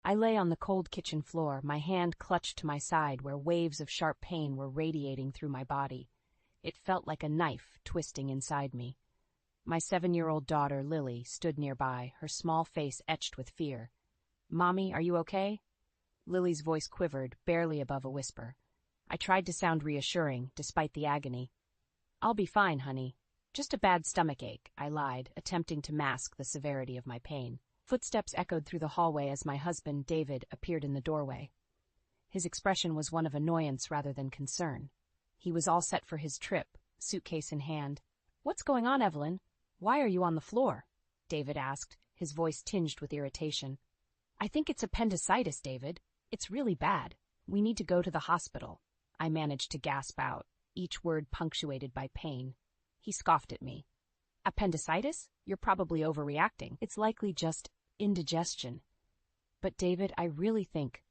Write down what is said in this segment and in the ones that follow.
I lay on the cold kitchen floor, my hand clutched to my side where waves of sharp pain were radiating through my body. It felt like a knife twisting inside me. My 7-year-old daughter, Lily, stood nearby, her small face etched with fear. "Mommy, are you okay?" Lily's voice quivered, barely above a whisper. I tried to sound reassuring, despite the agony. "I'll be fine, honey. Just a bad stomach ache," I lied, attempting to mask the severity of my pain. Footsteps echoed through the hallway as my husband, David, appeared in the doorway. His expression was one of annoyance rather than concern. He was all set for his trip, suitcase in hand. "What's going on, Evelyn? Why are you on the floor?" David asked, his voice tinged with irritation. "I think it's appendicitis, David. It's really bad. We need to go to the hospital," I managed to gasp out, each word punctuated by pain. He scoffed at me. "Appendicitis? You're probably overreacting. It's likely just indigestion." "But David, I really think—"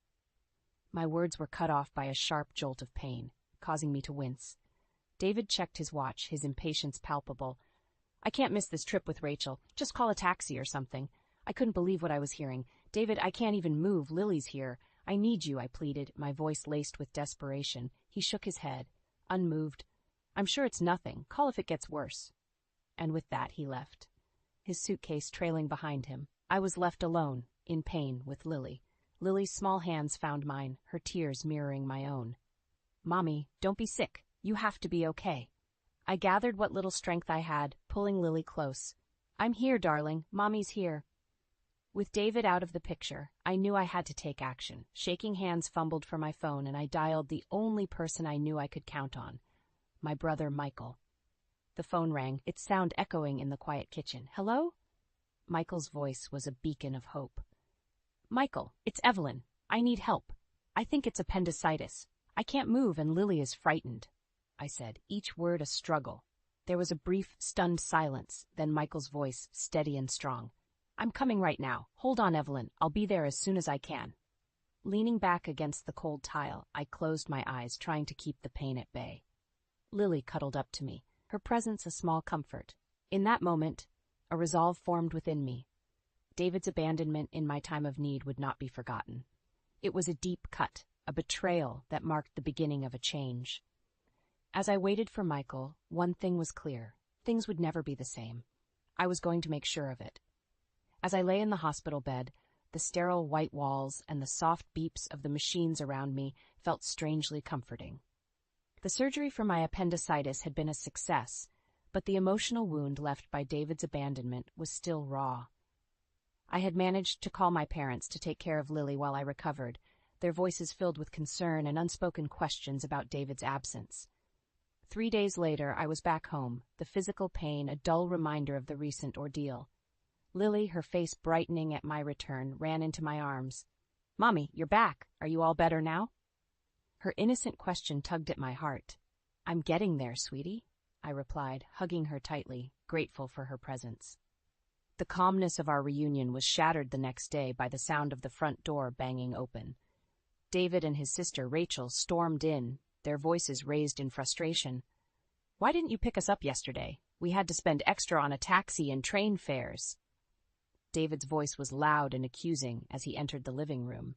My words were cut off by a sharp jolt of pain, causing me to wince. David checked his watch, his impatience palpable. "I can't miss this trip with Rachel. Just call a taxi or something." I couldn't believe what I was hearing. "David, I can't even move. Lily's here. I need you," I pleaded, my voice laced with desperation. He shook his head, unmoved. "I'm sure it's nothing. Call if it gets worse." And with that, he left, his suitcase trailing behind him. I was left alone, in pain, with Lily. Lily's small hands found mine, her tears mirroring my own. "Mommy, don't be sick. You have to be okay." I gathered what little strength I had, pulling Lily close. "I'm here, darling. Mommy's here." With David out of the picture, I knew I had to take action. Shaking hands fumbled for my phone, and I dialed the only person I knew I could count on, my brother Michael. The phone rang, its sound echoing in the quiet kitchen. "Hello?" Michael's voice was a beacon of hope. "Michael, it's Evelyn. I need help. I think it's appendicitis. I can't move and Lily is frightened," I said, each word a struggle. There was a brief, stunned silence, then Michael's voice, steady and strong. "I'm coming right now. Hold on, Evelyn. I'll be there as soon as I can." Leaning back against the cold tile, I closed my eyes, trying to keep the pain at bay. Lily cuddled up to me, her presence a small comfort. In that moment, a resolve formed within me. David's abandonment in my time of need would not be forgotten. It was a deep cut, a betrayal that marked the beginning of a change. As I waited for Michael, one thing was clear. Things would never be the same. I was going to make sure of it. As I lay in the hospital bed, the sterile white walls and the soft beeps of the machines around me felt strangely comforting. The surgery for my appendicitis had been a success, but the emotional wound left by David's abandonment was still raw. I had managed to call my parents to take care of Lily while I recovered, their voices filled with concern and unspoken questions about David's absence. 3 days later, I was back home, the physical pain a dull reminder of the recent ordeal. Lily, her face brightening at my return, ran into my arms. "Mommy, you're back. Are you all better now?" Her innocent question tugged at my heart. "I'm getting there, sweetie," I replied, hugging her tightly, grateful for her presence. The calmness of our reunion was shattered the next day by the sound of the front door banging open. David and his sister Rachel stormed in, their voices raised in frustration. "Why didn't you pick us up yesterday? We had to spend extra on a taxi and train fares." David's voice was loud and accusing as he entered the living room.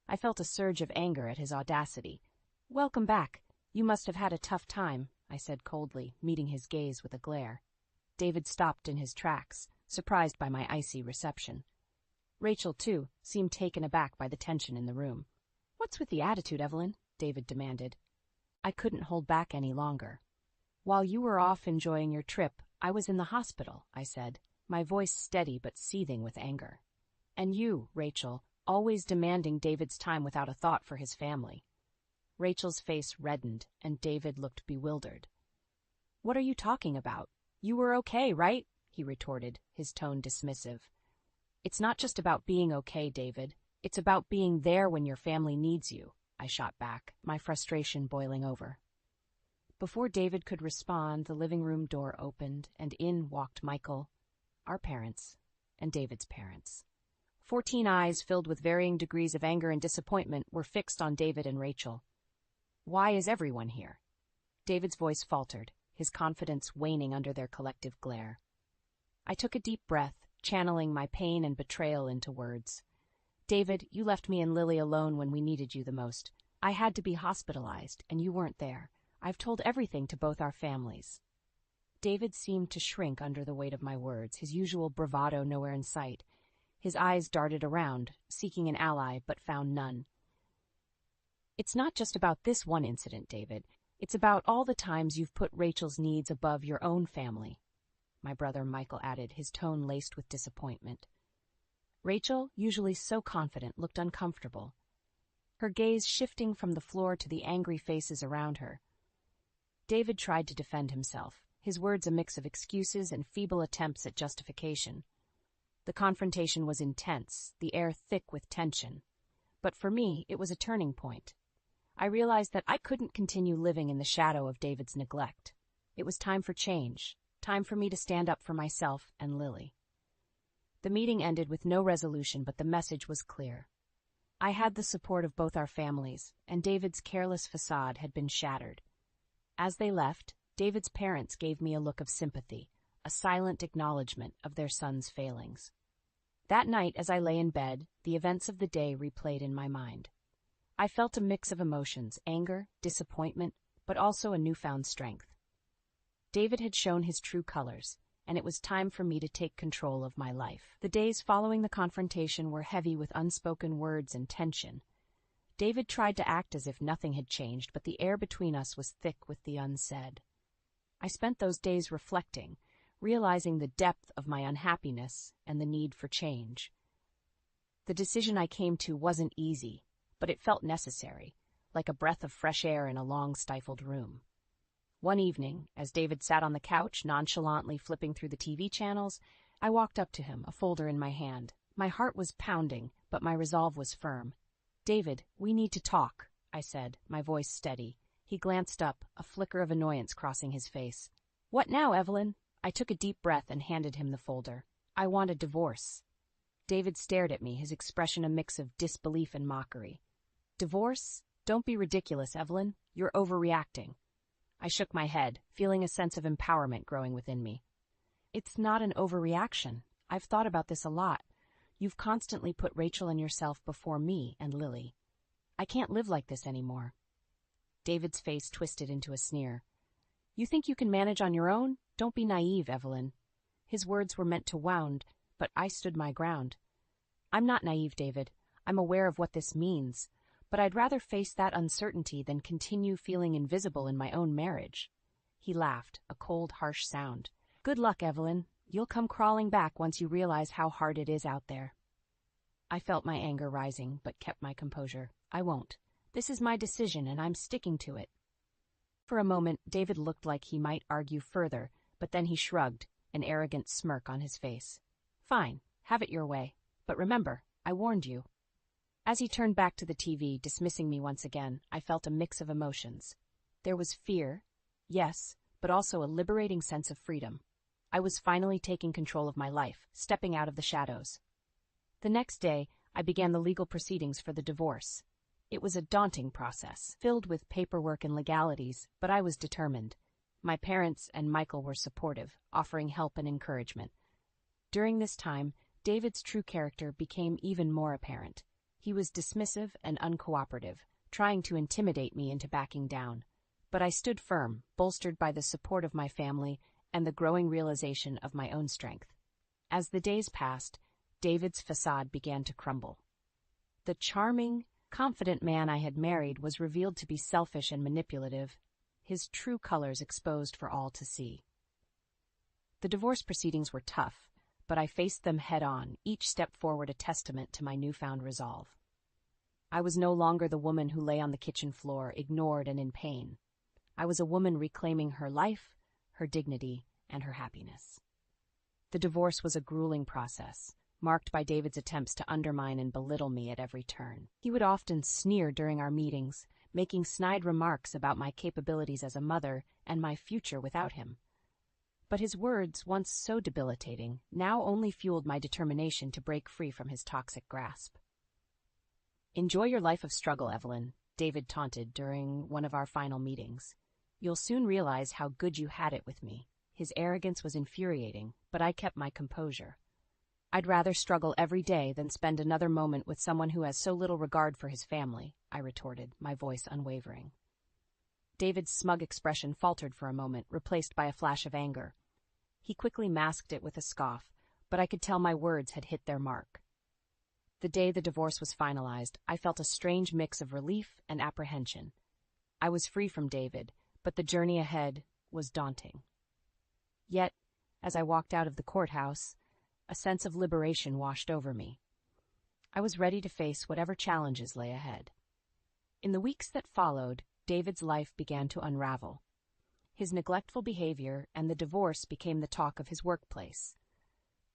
I felt a surge of anger at his audacity. "Welcome back. You must have had a tough time," I said coldly, meeting his gaze with a glare. David stopped in his tracks, surprised by my icy reception. Rachel, too, seemed taken aback by the tension in the room. "What's with the attitude, Evelyn?" David demanded. I couldn't hold back any longer. "While you were off enjoying your trip, I was in the hospital," I said, my voice steady but seething with anger. "And you, Rachel, always demanding David's time without a thought for his family." Rachel's face reddened, and David looked bewildered. "What are you talking about? You were okay, right?" he retorted, his tone dismissive. "It's not just about being okay, David. It's about being there when your family needs you," I shot back, my frustration boiling over. Before David could respond, the living room door opened, and in walked Michael, our parents, and David's parents. 14 eyes filled with varying degrees of anger and disappointment were fixed on David and Rachel. "Why is everyone here?" David's voice faltered, his confidence waning under their collective glare. I took a deep breath, channeling my pain and betrayal into words. David, you left me and Lily alone when we needed you the most. I had to be hospitalized, and you weren't there. I've told everything to both our families. David seemed to shrink under the weight of my words, his usual bravado nowhere in sight. His eyes darted around, seeking an ally, but found none. It's not just about this one incident, David. It's about all the times you've put Rachel's needs above your own family, my brother Michael added, his tone laced with disappointment. Rachel, usually so confident, looked uncomfortable, her gaze shifting from the floor to the angry faces around her. David tried to defend himself, his words a mix of excuses and feeble attempts at justification. The confrontation was intense, the air thick with tension. But for me, it was a turning point. I realized that I couldn't continue living in the shadow of David's neglect. It was time for change, time for me to stand up for myself and Lily. The meeting ended with no resolution, but the message was clear. I had the support of both our families, and David's careless facade had been shattered. As they left, David's parents gave me a look of sympathy, a silent acknowledgement of their son's failings. That night, as I lay in bed, the events of the day replayed in my mind. I felt a mix of emotions, anger, disappointment, but also a newfound strength. David had shown his true colors, and it was time for me to take control of my life. The days following the confrontation were heavy with unspoken words and tension. David tried to act as if nothing had changed, but the air between us was thick with the unsaid. I spent those days reflecting, realizing the depth of my unhappiness and the need for change. The decision I came to wasn't easy, but it felt necessary, like a breath of fresh air in a long, stifled room. One evening, as David sat on the couch, nonchalantly flipping through the TV channels, I walked up to him, a folder in my hand. My heart was pounding, but my resolve was firm. "David, we need to talk," I said, my voice steady. He glanced up, a flicker of annoyance crossing his face. "What now, Evelyn?" I took a deep breath and handed him the folder. "I want a divorce." David stared at me, his expression a mix of disbelief and mockery. "Divorce? Don't be ridiculous, Evelyn. You're overreacting." I shook my head, feeling a sense of empowerment growing within me. "It's not an overreaction. I've thought about this a lot. You've constantly put Rachel and yourself before me and Lily. I can't live like this anymore." David's face twisted into a sneer. "You think you can manage on your own? Don't be naive, Evelyn." His words were meant to wound, but I stood my ground. "I'm not naive, David. I'm aware of what this means. But I'd rather face that uncertainty than continue feeling invisible in my own marriage." He laughed, a cold, harsh sound. "Good luck, Evelyn. You'll come crawling back once you realize how hard it is out there." I felt my anger rising, but kept my composure. "I won't. This is my decision, and I'm sticking to it." For a moment, David looked like he might argue further, but then he shrugged, an arrogant smirk on his face. "Fine, have it your way. But remember, I warned you." As he turned back to the TV, dismissing me once again, I felt a mix of emotions. There was fear, yes, but also a liberating sense of freedom. I was finally taking control of my life, stepping out of the shadows. The next day, I began the legal proceedings for the divorce. It was a daunting process, filled with paperwork and legalities, but I was determined. My parents and Michael were supportive, offering help and encouragement. During this time, David's true character became even more apparent. He was dismissive and uncooperative, trying to intimidate me into backing down. But I stood firm, bolstered by the support of my family and the growing realization of my own strength. As the days passed, David's facade began to crumble. The charming, confident man I had married was revealed to be selfish and manipulative, his true colors exposed for all to see. The divorce proceedings were tough, but I faced them head-on, each step forward a testament to my newfound resolve. I was no longer the woman who lay on the kitchen floor, ignored and in pain. I was a woman reclaiming her life, her dignity, and her happiness. The divorce was a grueling process, marked by David's attempts to undermine and belittle me at every turn. He would often sneer during our meetings, making snide remarks about my capabilities as a mother and my future without him. But his words, once so debilitating, now only fueled my determination to break free from his toxic grasp. "Enjoy your life of struggle, Evelyn," David taunted during one of our final meetings. "You'll soon realize how good you had it with me." His arrogance was infuriating, but I kept my composure. I'd rather struggle every day than spend another moment with someone who has so little regard for his family, I retorted, my voice unwavering. David's smug expression faltered for a moment, replaced by a flash of anger. He quickly masked it with a scoff, but I could tell my words had hit their mark. The day the divorce was finalized, I felt a strange mix of relief and apprehension. I was free from David, but the journey ahead was daunting. Yet, as I walked out of the courthouse, a sense of liberation washed over me. I was ready to face whatever challenges lay ahead. In the weeks that followed, David's life began to unravel. His neglectful behavior and the divorce became the talk of his workplace.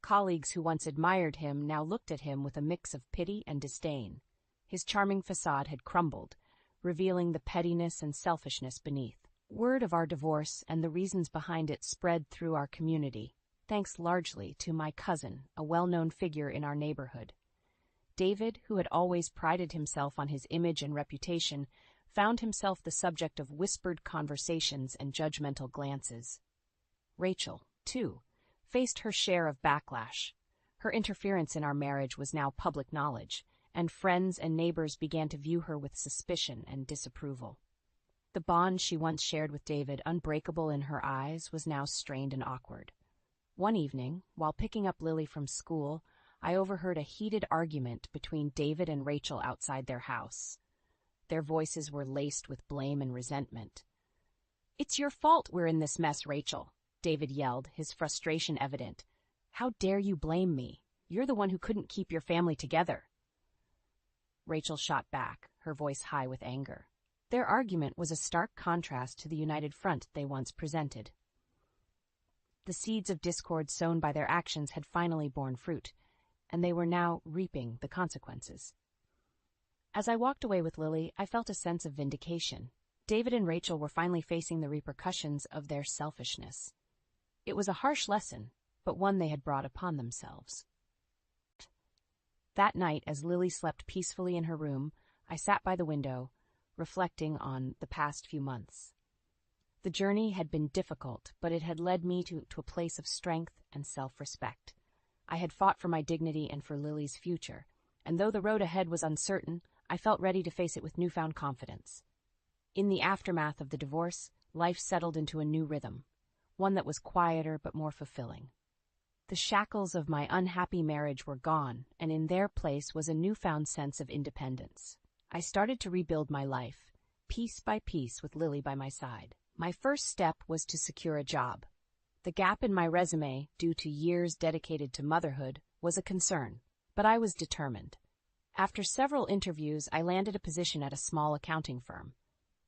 Colleagues who once admired him now looked at him with a mix of pity and disdain. His charming facade had crumbled, revealing the pettiness and selfishness beneath. Word of our divorce and the reasons behind it spread through our community, thanks largely to my cousin, a well-known figure in our neighborhood. David, who had always prided himself on his image and reputation, found himself the subject of whispered conversations and judgmental glances. Rachel, too, faced her share of backlash. Her interference in our marriage was now public knowledge, and friends and neighbors began to view her with suspicion and disapproval. The bond she once shared with David, unbreakable in her eyes, was now strained and awkward. One evening, while picking up Lily from school, I overheard a heated argument between David and Rachel outside their house. Their voices were laced with blame and resentment. "It's your fault we're in this mess, Rachel," David yelled, his frustration evident. "How dare you blame me? You're the one who couldn't keep your family together." Rachel shot back, her voice high with anger. Their argument was a stark contrast to the united front they once presented. The seeds of discord sown by their actions had finally borne fruit, and they were now reaping the consequences. As I walked away with Lily, I felt a sense of vindication. David and Rachel were finally facing the repercussions of their selfishness. It was a harsh lesson, but one they had brought upon themselves. That night, as Lily slept peacefully in her room, I sat by the window, reflecting on the past few months. The journey had been difficult, but it had led me to a place of strength and self-respect. I had fought for my dignity and for Lily's future, and though the road ahead was uncertain, I felt ready to face it with newfound confidence. In the aftermath of the divorce, life settled into a new rhythm, one that was quieter but more fulfilling. The shackles of my unhappy marriage were gone, and in their place was a newfound sense of independence. I started to rebuild my life, piece by piece, with Lily by my side. My first step was to secure a job. The gap in my resume, due to years dedicated to motherhood, was a concern, but I was determined. After several interviews, I landed a position at a small accounting firm.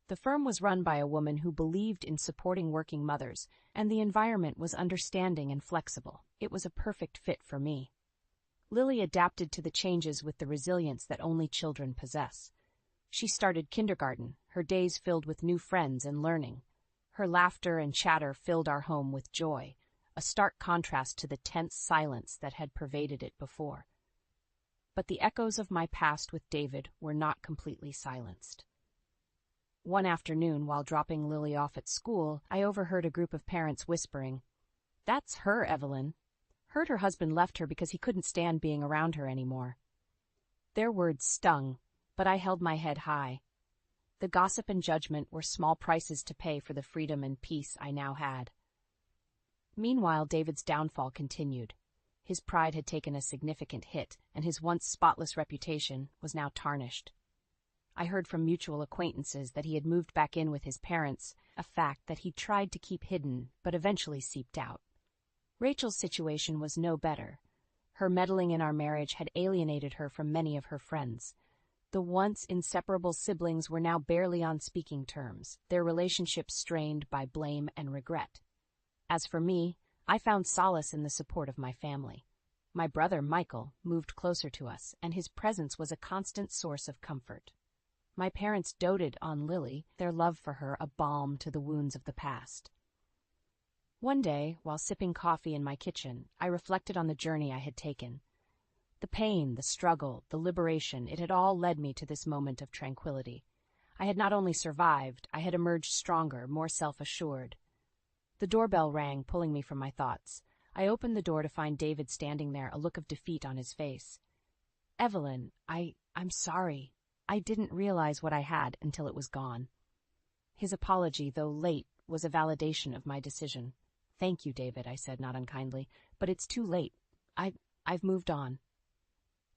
The firm was run by a woman who believed in supporting working mothers, and the environment was understanding and flexible. It was a perfect fit for me. Lily adapted to the changes with the resilience that only children possess. She started kindergarten, her days filled with new friends and learning. Her laughter and chatter filled our home with joy, a stark contrast to the tense silence that had pervaded it before. But the echoes of my past with David were not completely silenced. One afternoon, while dropping Lily off at school, I overheard a group of parents whispering, "That's her, Evelyn. Heard her husband left her because he couldn't stand being around her anymore." Their words stung, but I held my head high. The gossip and judgment were small prices to pay for the freedom and peace I now had. Meanwhile, David's downfall continued. His pride had taken a significant hit, and his once spotless reputation was now tarnished. I heard from mutual acquaintances that he had moved back in with his parents, a fact that he tried to keep hidden but eventually seeped out. Rachel's situation was no better. Her meddling in our marriage had alienated her from many of her friends. The once inseparable siblings were now barely on speaking terms, their relationship strained by blame and regret. As for me, I found solace in the support of my family. My brother, Michael, moved closer to us, and his presence was a constant source of comfort. My parents doted on Lily, their love for her a balm to the wounds of the past. One day, while sipping coffee in my kitchen, I reflected on the journey I had taken. The pain, the struggle, the liberation, it had all led me to this moment of tranquility. I had not only survived, I had emerged stronger, more self-assured. The doorbell rang, pulling me from my thoughts. I opened the door to find David standing there, a look of defeat on his face. "Evelyn, I'm sorry. I didn't realize what I had until it was gone." His apology, though late, was a validation of my decision. "Thank you, David," I said, not unkindly, "but it's too late. I've moved on."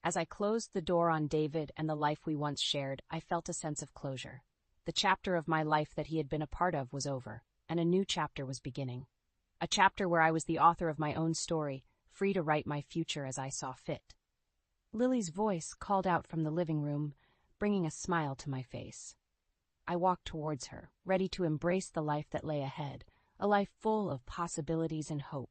As I closed the door on David and the life we once shared, I felt a sense of closure. The chapter of my life that he had been a part of was over, and a new chapter was beginning. A chapter where I was the author of my own story, free to write my future as I saw fit. Lily's voice called out from the living room, bringing a smile to my face. I walked towards her, ready to embrace the life that lay ahead, a life full of possibilities and hope.